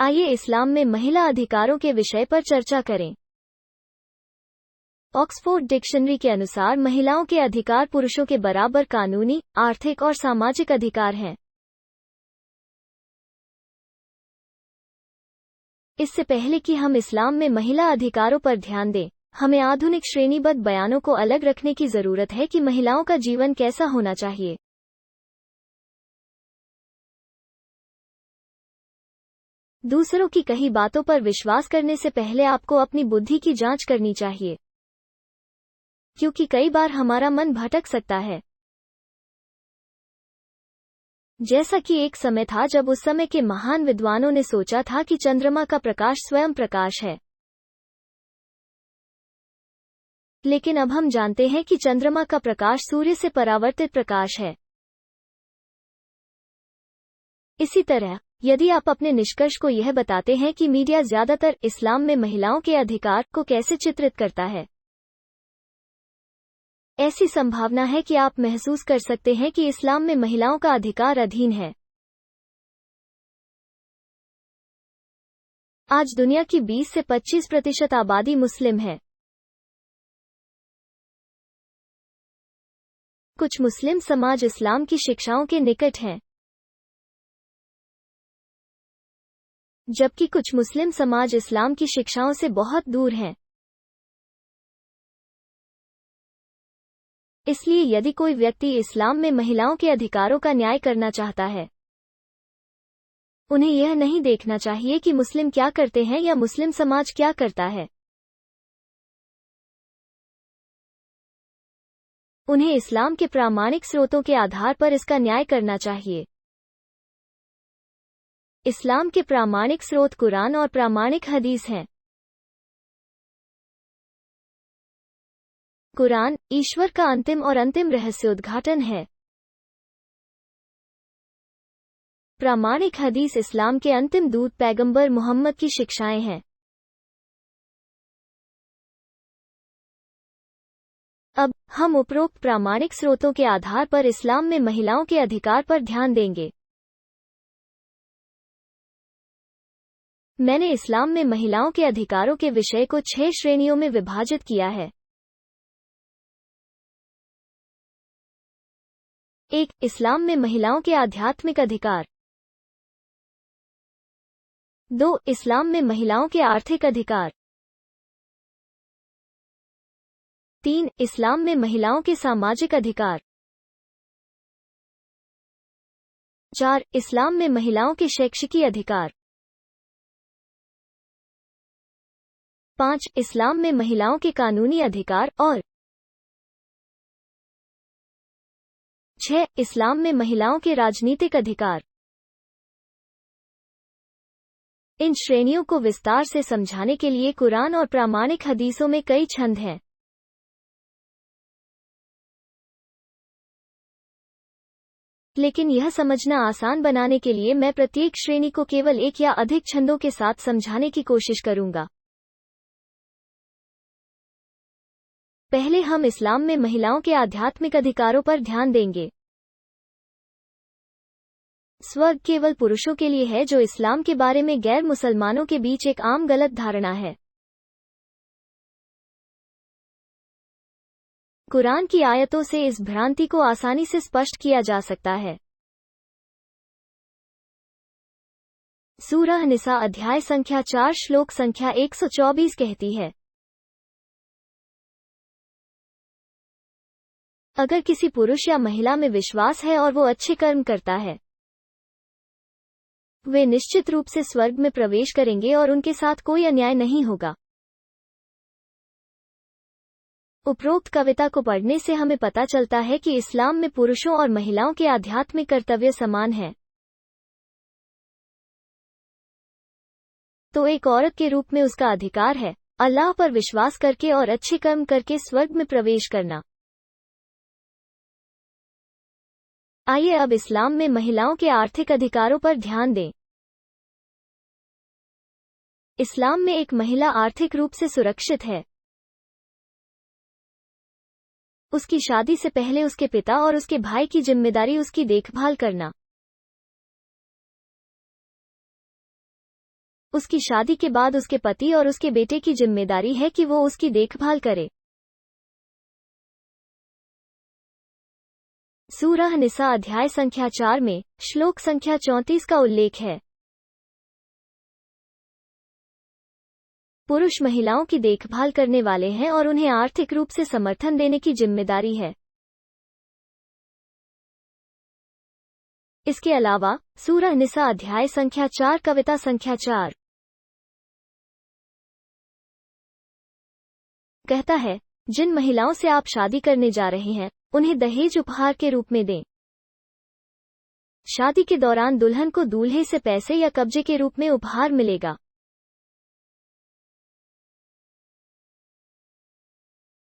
आइए इस्लाम में महिला अधिकारों के विषय पर चर्चा करें। ऑक्सफोर्ड डिक्शनरी के अनुसार महिलाओं के अधिकार पुरुषों के बराबर कानूनी, आर्थिक और सामाजिक अधिकार हैं। इससे पहले कि हम इस्लाम में महिला अधिकारों पर ध्यान दें, हमें आधुनिक श्रेणीबद्ध बयानों को अलग रखने की जरूरत है कि महिलाओं का जीवन कैसा होना चाहिए। दूसरों की कही बातों पर विश्वास करने से पहले आपको अपनी बुद्धि की जांच करनी चाहिए, क्योंकि कई बार हमारा मन भटक सकता है। जैसा कि एक समय था जब उस समय के महान विद्वानों ने सोचा था कि चंद्रमा का प्रकाश स्वयं प्रकाश है, लेकिन अब हम जानते हैं कि चंद्रमा का प्रकाश सूर्य से परावर्तित प्रकाश है। इसी तरह, यदि आप अपने निष्कर्ष को यह बताते हैं कि मीडिया ज्यादातर इस्लाम में महिलाओं के अधिकार को कैसे चित्रित करता है, ऐसी संभावना है कि आप महसूस कर सकते हैं कि इस्लाम में महिलाओं का अधिकार अधीन है। आज दुनिया की 20 से 25% आबादी मुस्लिम है। कुछ मुस्लिम समाज इस्लाम की शिक्षाओं के निकट हैं, जबकि कुछ मुस्लिम समाज इस्लाम की शिक्षाओं से बहुत दूर हैं। इसलिए यदि कोई व्यक्ति इस्लाम में महिलाओं के अधिकारों का न्याय करना चाहता है, उन्हें यह नहीं देखना चाहिए कि मुस्लिम क्या करते हैं या मुस्लिम समाज क्या करता है। उन्हें इस्लाम के प्रामाणिक स्रोतों के आधार पर इसका न्याय करना चाहिए। इस्लाम के प्रामाणिक स्रोत कुरान और प्रामाणिक हदीस हैं। कुरान ईश्वर का अंतिम और अंतिम रहस्योद्घाटन है। प्रामाणिक हदीस इस्लाम के अंतिम दूत पैगंबर मोहम्मद की शिक्षाएं हैं। अब हम उपरोक्त प्रामाणिक स्रोतों के आधार पर इस्लाम में महिलाओं के अधिकार पर ध्यान देंगे। मैंने इस्लाम में महिलाओं के अधिकारों के विषय को 6 श्रेणियों में विभाजित किया है। 1. इस्लाम में महिलाओं के आध्यात्मिक अधिकार। 2. इस्लाम में महिलाओं के आर्थिक अधिकार। 3. इस्लाम में महिलाओं के सामाजिक अधिकार। 4. इस्लाम में महिलाओं के शैक्षिकी अधिकार। 5. इस्लाम में महिलाओं के कानूनी अधिकार और 6. इस्लाम में महिलाओं के राजनीतिक अधिकार। इन श्रेणियों को विस्तार से समझाने के लिए कुरान और प्रामाणिक हदीसों में कई छंद हैं। लेकिन यह समझना आसान बनाने के लिए मैं प्रत्येक श्रेणी को केवल एक या अधिक छंदों के साथ समझाने की कोशिश करूंगा। पहले हम इस्लाम में महिलाओं के आध्यात्मिक अधिकारों पर ध्यान देंगे। स्वर्ग केवल पुरुषों के लिए है, जो इस्लाम के बारे में गैर मुसलमानों के बीच एक आम गलत धारणा है। कुरान की आयतों से इस भ्रांति को आसानी से स्पष्ट किया जा सकता है। सूरह निसा अध्याय संख्या 4 श्लोक संख्या 124 कहती है, अगर किसी पुरुष या महिला में विश्वास है और वो अच्छे कर्म करता है, वे निश्चित रूप से स्वर्ग में प्रवेश करेंगे और उनके साथ कोई अन्याय नहीं होगा। उपरोक्त कविता को पढ़ने से हमें पता चलता है कि इस्लाम में पुरुषों और महिलाओं के आध्यात्मिक कर्तव्य समान हैं। तो एक औरत के रूप में उसका अधिकार है अल्लाह पर विश्वास करके और अच्छे कर्म करके स्वर्ग में प्रवेश करना। आइए अब इस्लाम में महिलाओं के आर्थिक अधिकारों पर ध्यान दें। इस्लाम में एक महिला आर्थिक रूप से सुरक्षित है। उसकी शादी से पहले उसके पिता और उसके भाई की जिम्मेदारी उसकी देखभाल करना। उसकी शादी के बाद उसके पति और उसके बेटे की जिम्मेदारी है कि वो उसकी देखभाल करे। सूरह निसा अध्याय संख्या 4 में श्लोक संख्या 34 का उल्लेख है। पुरुष महिलाओं की देखभाल करने वाले हैं और उन्हें आर्थिक रूप से समर्थन देने की जिम्मेदारी है। इसके अलावा सूरह निसा अध्याय संख्या 4 कविता संख्या 4 कहता है, जिन महिलाओं से आप शादी करने जा रहे हैं उन्हें दहेज उपहार के रूप में दें। शादी के दौरान दुल्हन को दूल्हे से पैसे या कब्जे के रूप में उपहार मिलेगा।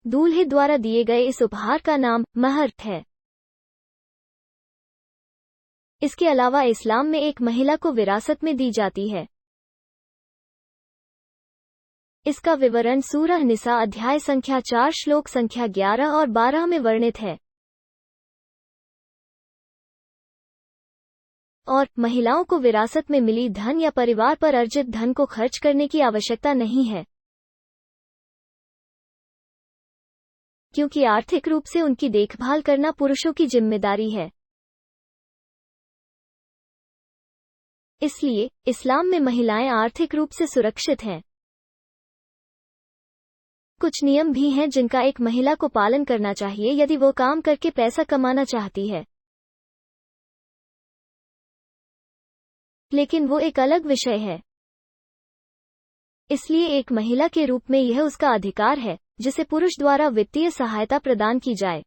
दूल्हे द्वारा दिए गए इस उपहार का नाम महर है। इसके अलावा इस्लाम में एक महिला को विरासत में दी जाती है। इसका विवरण सूरह निसा अध्याय संख्या 4 श्लोक संख्या 11 और 12 में वर्णित है। और महिलाओं को विरासत में मिली धन या परिवार पर अर्जित धन को खर्च करने की आवश्यकता नहीं है, क्योंकि आर्थिक रूप से उनकी देखभाल करना पुरुषों की जिम्मेदारी है। इसलिए इस्लाम में महिलाएं आर्थिक रूप से सुरक्षित हैं। कुछ नियम भी हैं जिनका एक महिला को पालन करना चाहिए यदि वो काम करके पैसा कमाना चाहती है, लेकिन वो एक अलग विषय है। इसलिए एक महिला के रूप में यह उसका अधिकार है जिसे पुरुष द्वारा वित्तीय सहायता प्रदान की जाए।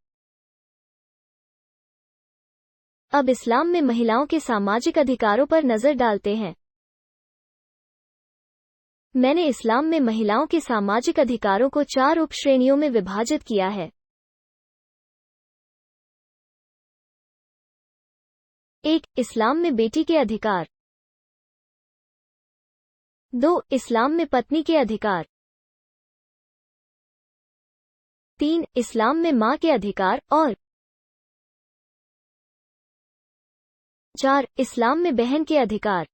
अब इस्लाम में महिलाओं के सामाजिक अधिकारों पर नजर डालते हैं। मैंने इस्लाम में महिलाओं के सामाजिक अधिकारों को 4 उपश्रेणियों में विभाजित किया है। 1. इस्लाम में बेटी के अधिकार। 2. इस्लाम में पत्नी के अधिकार। 3. इस्लाम में मां के अधिकार और 4. इस्लाम में बहन के अधिकार।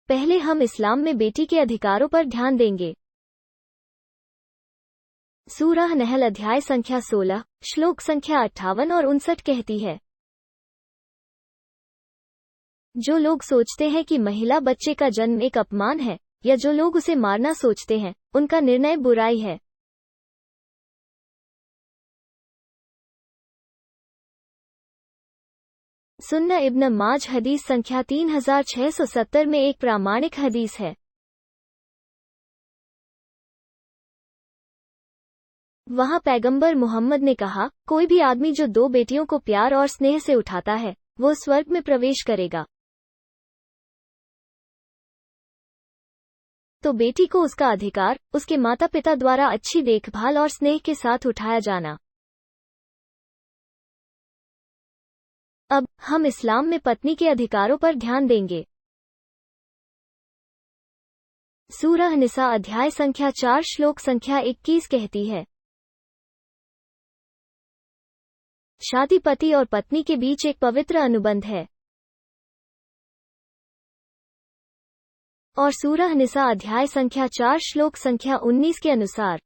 पहले हम इस्लाम में बेटी के अधिकारों पर ध्यान देंगे। सूरह नहल अध्याय संख्या 16 श्लोक संख्या 58 और 59 कहती है, जो लोग सोचते हैं कि महिला बच्चे का जन्म एक अपमान है या जो लोग उसे मारना सोचते हैं उनका निर्णय बुराई है। सुन्ना इब्न माज हदीस संख्या 3670 में एक प्रामाणिक हदीस है। वहां पैगंबर मोहम्मद ने कहा, कोई भी आदमी जो 2 बेटियों को प्यार और स्नेह से उठाता है वो स्वर्ग में प्रवेश करेगा। तो बेटी को उसका अधिकार उसके माता पिता द्वारा अच्छी देखभाल और स्नेह के साथ उठाया जाना। अब हम इस्लाम में पत्नी के अधिकारों पर ध्यान देंगे। सूरह निसा अध्याय संख्या 4 श्लोक संख्या 21 कहती है, शादी पति और पत्नी के बीच एक पवित्र अनुबंध है। और सूरह निसा अध्याय संख्या 4 श्लोक संख्या 19 के अनुसार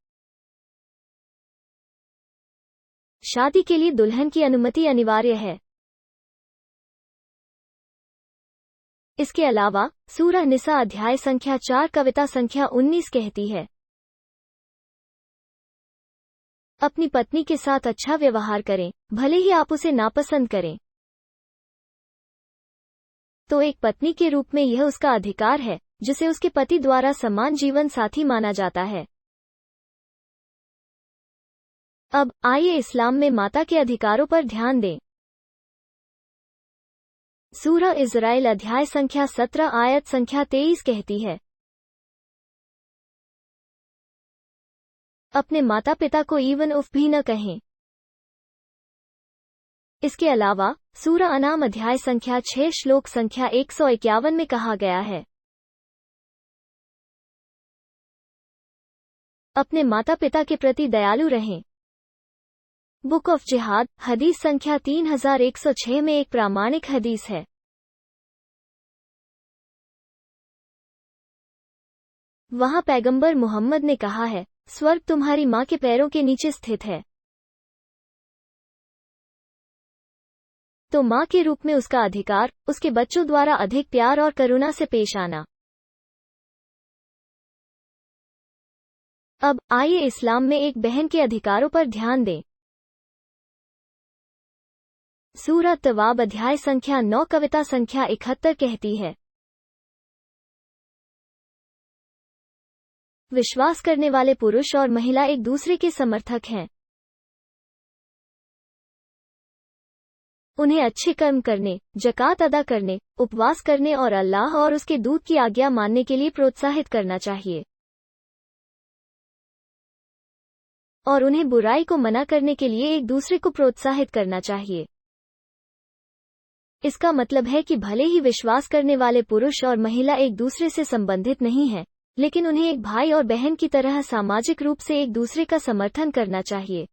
शादी के लिए दुल्हन की अनुमति अनिवार्य है। इसके अलावा सूरह निसा अध्याय संख्या 4 कविता संख्या 19 कहती है, अपनी पत्नी के साथ अच्छा व्यवहार करें, भले ही आप उसे नापसंद करें। तो एक पत्नी के रूप में यह उसका अधिकार है जिसे उसके पति द्वारा समान जीवन साथी माना जाता है। अब आइए इस्लाम में माता के अधिकारों पर ध्यान दें। सूरह इज़राइल अध्याय संख्या 17 आयत संख्या 23 कहती है, अपने माता पिता को ईवन उफ भी न कहें। इसके अलावा सूरह अनाम अध्याय संख्या 6 श्लोक संख्या 151 में कहा गया है, अपने माता पिता के प्रति दयालु रहें। बुक ऑफ जिहाद हदीस संख्या 3106 में एक प्रामाणिक हदीस है। वहाँ पैगंबर मोहम्मद ने कहा है, स्वर्ग तुम्हारी माँ के पैरों के नीचे स्थित है। तो माँ के रूप में उसका अधिकार, उसके बच्चों द्वारा अधिक प्यार और करुणा से पेश आना। अब आइए इस्लाम में एक बहन के अधिकारों पर ध्यान दें। सूरह तवाब अध्याय संख्या 9 कविता संख्या 71 कहती है, विश्वास करने वाले पुरुष और महिला एक दूसरे के समर्थक हैं। उन्हें अच्छे कर्म करने, जकात अदा करने, उपवास करने और अल्लाह और उसके दूत की आज्ञा मानने के लिए प्रोत्साहित करना चाहिए, और उन्हें बुराई को मना करने के लिए एक दूसरे को प्रोत्साहित करना चाहिए। इसका मतलब है कि भले ही विश्वास करने वाले पुरुष और महिला एक दूसरे से संबंधित नहीं हैं, लेकिन उन्हें एक भाई और बहन की तरह सामाजिक रूप से एक दूसरे का समर्थन करना चाहिए।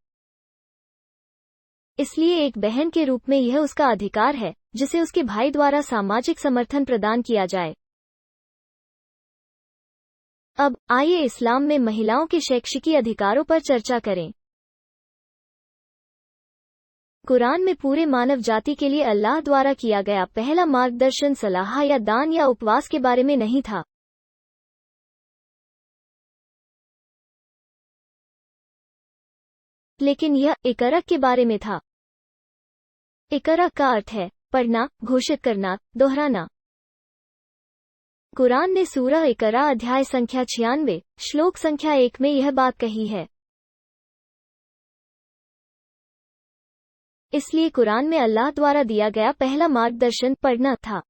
इसलिए एक बहन के रूप में यह उसका अधिकार है, जिसे उसके भाई द्वारा सामाजिक समर्थन प्रदान किया जाए। अब आइए इस्लाम में महिलाओं के शैक्षिकी अधिकारों पर चर्चा करें। कुरान में पूरे मानव जाति के लिए अल्लाह द्वारा किया गया पहला मार्गदर्शन सलाह या दान या उपवास के बारे में नहीं था, लेकिन यह इकरा के बारे में था। इकरा का अर्थ है पढ़ना, घोषित करना, दोहराना। कुरान ने सूरह इकरा अध्याय संख्या 96 श्लोक संख्या 1 में यह बात कही है। इसलिए कुरान में अल्लाह द्वारा दिया गया पहला मार्गदर्शन पढ़ना था।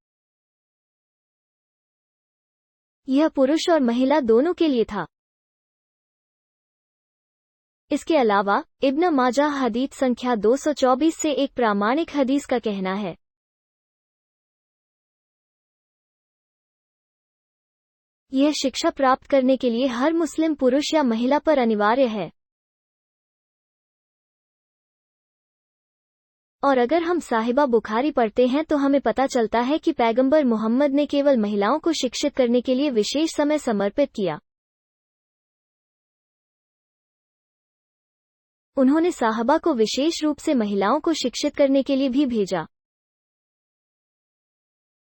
यह पुरुष और महिला दोनों के लिए था। इसके अलावा इब्न माजाह हदीस संख्या 224 से एक प्रामाणिक हदीस का कहना है, यह शिक्षा प्राप्त करने के लिए हर मुस्लिम पुरुष या महिला पर अनिवार्य है। और अगर हम साहिबा बुखारी पढ़ते हैं तो हमें पता चलता है कि पैगंबर मोहम्मद ने केवल महिलाओं को शिक्षित करने के लिए विशेष समय समर्पित किया। उन्होंने साहबा को विशेष रूप से महिलाओं को शिक्षित करने के लिए भी भेजा।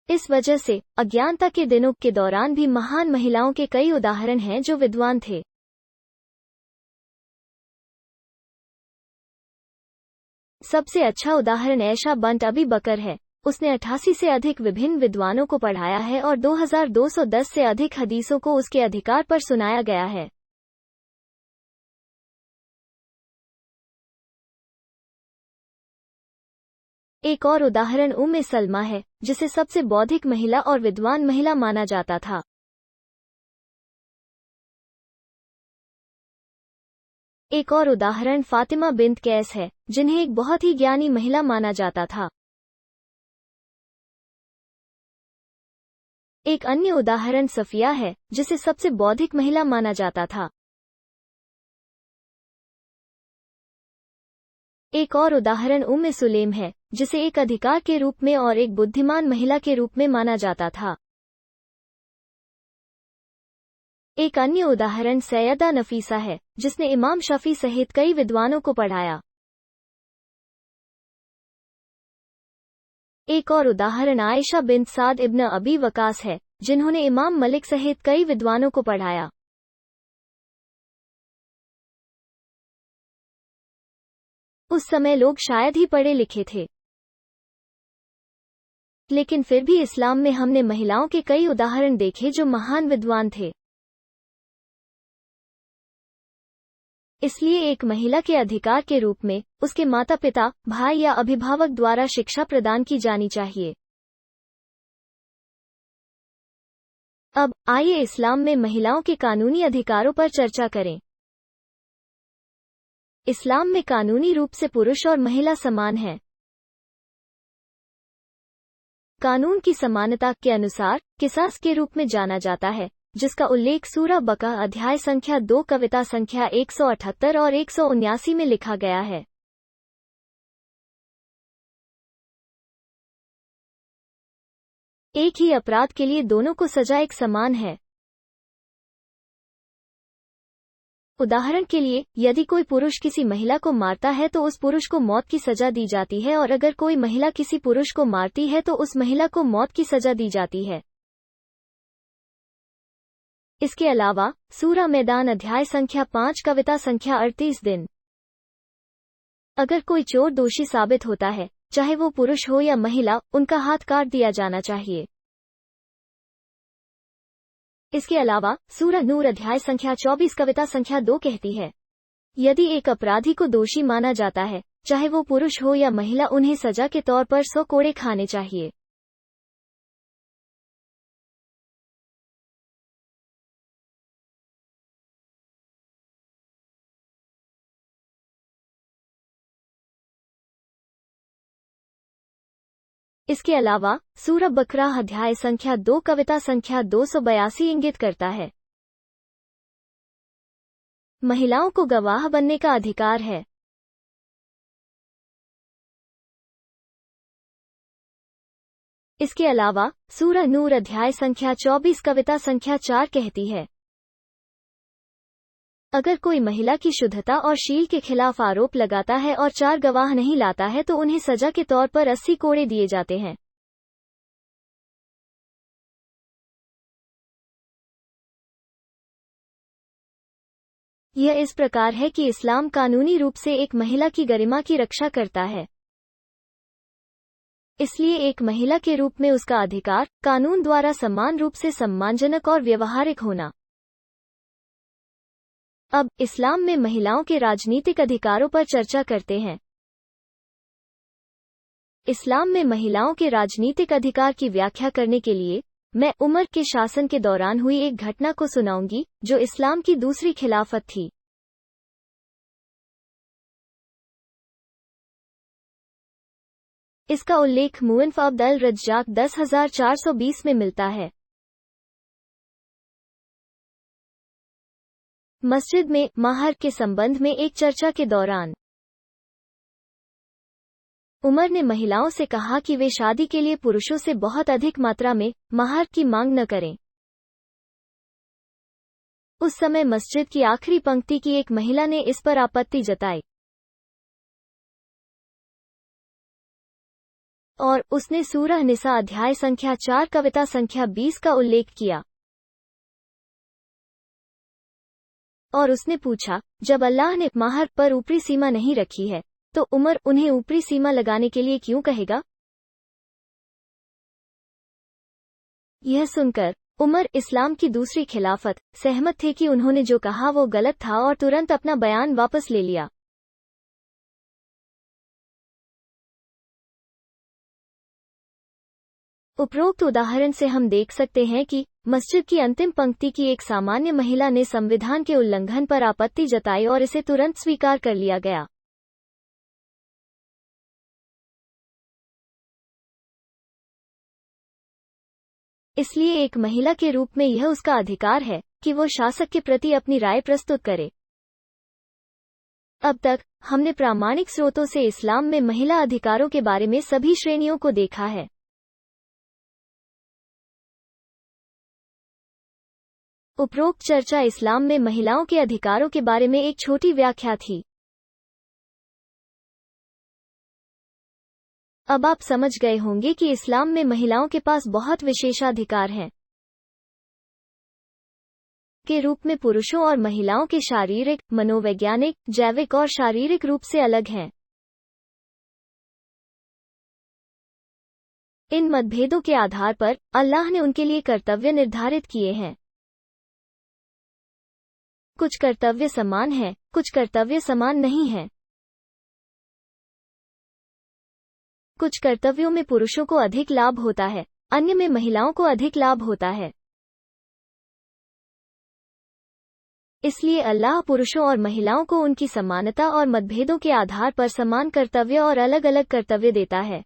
इस वजह से अज्ञानता के दिनों के दौरान भी महान महिलाओं के कई उदाहरण हैं जो विद्वान थे। सबसे अच्छा उदाहरण ऐशा बंट अबी बकर है। उसने 88 से अधिक विभिन्न विद्वानों को पढ़ाया है और 2210 से अधिक हदीसों को उसके अधिकार पर सुनाया गया है। एक और उदाहरण उम्मे सलमा है, जिसे सबसे बौद्धिक महिला और विद्वान महिला माना जाता था। एक और उदाहरण फातिमा बिन्त कैस है, जिन्हें एक बहुत ही ज्ञानी महिला माना जाता था। एक अन्य उदाहरण सफिया है, जिसे सबसे बौद्धिक महिला माना जाता था। एक और उदाहरण उम्मे सुलेम है, जिसे एक अधिकार के रूप में और एक बुद्धिमान महिला के रूप में माना जाता था। एक अन्य उदाहरण सैयदा नफीसा है, जिसने इमाम शफी सहित कई विद्वानों को पढ़ाया। एक और उदाहरण आयशा बिन्त साद इब्न अबी वकास है, जिन्होंने इमाम मलिक सहित कई विद्वानों को पढ़ाया। उस समय लोग शायद ही पढ़े लिखे थे, लेकिन फिर भी इस्लाम में हमने महिलाओं के कई उदाहरण देखे जो महान विद्वान थे। इसलिए एक महिला के अधिकार के रूप में उसके माता पिता, भाई या अभिभावक द्वारा शिक्षा प्रदान की जानी चाहिए। अब आइए इस्लाम में महिलाओं के कानूनी अधिकारों पर चर्चा करें। इस्लाम में कानूनी रूप से पुरुष और महिला समान हैं। कानून की समानता के अनुसार किसास के रूप में जाना जाता है, जिसका उल्लेख सूरह बका अध्याय संख्या 2 कविता संख्या 178 और 179 में लिखा गया है। एक ही अपराध के लिए दोनों को सजा एक समान है। उदाहरण के लिए, यदि कोई पुरुष किसी महिला को मारता है तो उस पुरुष को मौत की सजा दी जाती है, और अगर कोई महिला किसी पुरुष को मारती है तो उस महिला को मौत की सजा दी जाती है। इसके अलावा सूरा मैदान अध्याय संख्या 5 कविता संख्या 38 दिन। अगर कोई चोर दोषी साबित होता है, चाहे वो पुरुष हो या महिला, उनका हाथ काट दिया जाना चाहिए। इसके अलावा सूरा नूर अध्याय संख्या 24 कविता संख्या 2 कहती है, यदि एक अपराधी को दोषी माना जाता है, चाहे वो पुरुष हो या महिला, उन्हें सजा के तौर पर 100 कोड़े खाने चाहिए। इसके अलावा सूरा बकरा अध्याय संख्या 2 कविता संख्या 282 इंगित करता है, महिलाओं को गवाह बनने का अधिकार है। इसके अलावा सूरा नूर अध्याय संख्या 24 कविता संख्या 4 कहती है, अगर कोई महिला की शुद्धता और शील के खिलाफ आरोप लगाता है और 4 गवाह नहीं लाता है तो उन्हें सजा के तौर पर 80 कोड़े दिए जाते हैं। यह इस प्रकार है कि इस्लाम कानूनी रूप से एक महिला की गरिमा की रक्षा करता है, इसलिए एक महिला के रूप में उसका अधिकार कानून द्वारा समान रूप से सम्मानजनक और व्यवहारिक होना। अब इस्लाम में महिलाओं के राजनीतिक अधिकारों पर चर्चा करते हैं। इस्लाम में महिलाओं के राजनीतिक अधिकार की व्याख्या करने के लिए मैं उमर के शासन के दौरान हुई एक घटना को सुनाऊंगी, जो इस्लाम की दूसरी खिलाफत थी। इसका उल्लेख मुअन्फ अब्द अल रज्जाक 10,420 में मिलता है। मस्जिद में महर के संबंध में एक चर्चा के दौरान उमर ने महिलाओं से कहा कि वे शादी के लिए पुरुषों से बहुत अधिक मात्रा में महर की मांग न करें। उस समय मस्जिद की आखिरी पंक्ति की एक महिला ने इस पर आपत्ति जताई और उसने सूरह निसा अध्याय संख्या 4 कविता संख्या 20 का उल्लेख किया और उसने पूछा, जब अल्लाह ने महर पर ऊपरी सीमा नहीं रखी है, तो उमर उन्हें ऊपरी सीमा लगाने के लिए क्यों कहेगा? यह सुनकर उमर इस्लाम की दूसरी खिलाफत सहमत थे कि उन्होंने जो कहा वो गलत था और तुरंत अपना बयान वापस ले लिया। उपरोक्त उदाहरण से हम देख सकते हैं कि मस्जिद की अंतिम पंक्ति की एक सामान्य महिला ने संविधान के उल्लंघन पर आपत्ति जताई और इसे तुरंत स्वीकार कर लिया गया। इसलिए एक महिला के रूप में यह उसका अधिकार है कि वो शासक के प्रति अपनी राय प्रस्तुत करे। अब तक हमने प्रामाणिक स्रोतों से इस्लाम में महिला अधिकारों के बारे में सभी श्रेणियों को देखा है। उपरोक्त चर्चा इस्लाम में महिलाओं के अधिकारों के बारे में एक छोटी व्याख्या थी। अब आप समझ गए होंगे कि इस्लाम में महिलाओं के पास बहुत विशेषाधिकार हैं। के रूप में पुरुषों और महिलाओं के शारीरिक, मनोवैज्ञानिक, जैविक और शारीरिक रूप से अलग हैं। इन मतभेदों के आधार पर अल्लाह ने उनके लिए कर्तव्य निर्धारित किए हैं। कुछ कर्तव्य समान हैं, कुछ कर्तव्य समान नहीं हैं। कुछ कर्तव्यों में पुरुषों को अधिक लाभ होता है, अन्य में महिलाओं को अधिक लाभ होता है। इसलिए अल्लाह पुरुषों और महिलाओं को उनकी समानता और मतभेदों के आधार पर समान कर्तव्य और अलग अलग कर्तव्य देता है,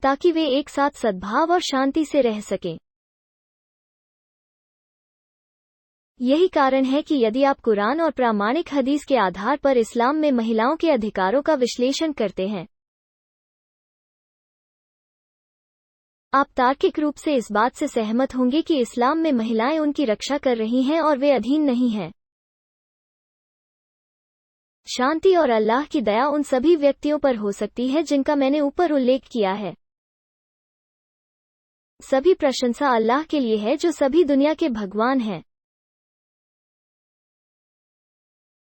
ताकि वे एक साथ सद्भाव और शांति से रह सकें। यही कारण है कि यदि आप कुरान और प्रामाणिक हदीस के आधार पर इस्लाम में महिलाओं के अधिकारों का विश्लेषण करते हैं, आप तार्किक रूप से इस बात से सहमत होंगे कि इस्लाम में महिलाएं उनकी रक्षा कर रही हैं और वे अधीन नहीं हैं। शांति और अल्लाह की दया उन सभी व्यक्तियों पर हो सकती है जिनका मैंने ऊपर उल्लेख किया है। सभी प्रशंसा अल्लाह के लिए है जो सभी दुनिया के भगवान हैं।